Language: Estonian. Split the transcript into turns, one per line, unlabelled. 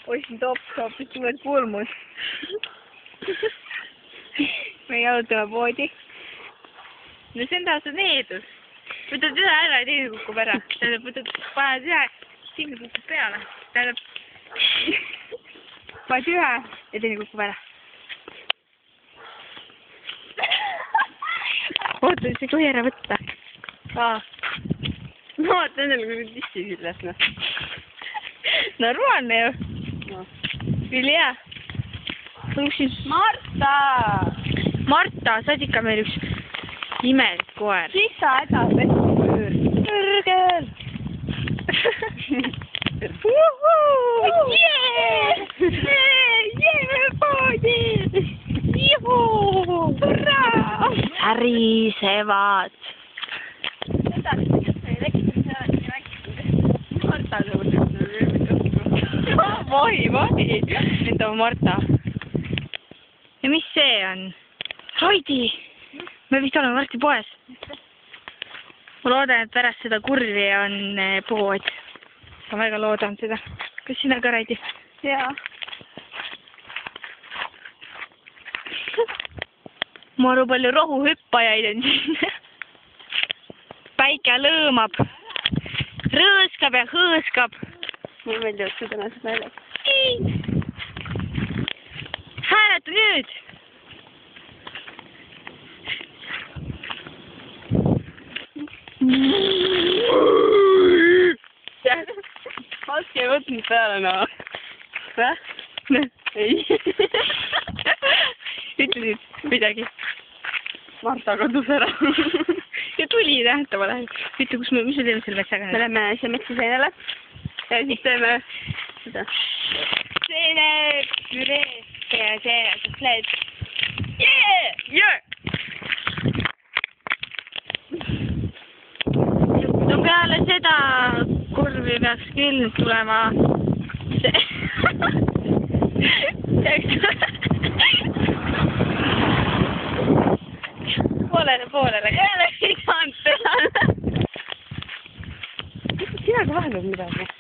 ostsin Topshopist uued pulmud. me jalutame poodi. no see on taas Leedus. võtad ühe ära ja teine kukub ära. Tähendab, paned ühe, teine kukub peale. Tähendab, paned ühe ja teine kukub ära. oota, see ei tohi ära võtta.
No vaata, nendel kui tissi külles, noh.
Normaalne ju. Vilja. Marta, sa oled ikka meil üks imelik koer.
Siis sa hädas
Kõrgel. Poodi. Juhuu. Hurraa. Ärisevad. Vahi. Nüüd on Marta. Ja mis see on? Raidi! Me vist oleme varsti poes. Ma loodan, et pärast seda kurvi on pood. Ma väga loodan seda. Kas sina ka, Raidi?
Jaa.
Maru palju rohuhüppajaid on siin. Päike lõõmab. Rõõskab ja hõõskab.
Mulle meeldivad su tänased naljad.
Hääleta nüüd!
Maski ei võtnud peale, no. Väh? Ei.
Ütle nüüd midagi.
Marta kadus ära.
Ja tuli tähtama läheb. Ütle, mis me teeme selle metsaga?
Me läheme see metsaseenele. Ja siis teeme seda.
Seene, püreest ja seenesed. Jee! No peale seda kurvi peaks küll tulema see. Poolele. Jälle ei saanud peale.
Sina ka vahepeal midagi.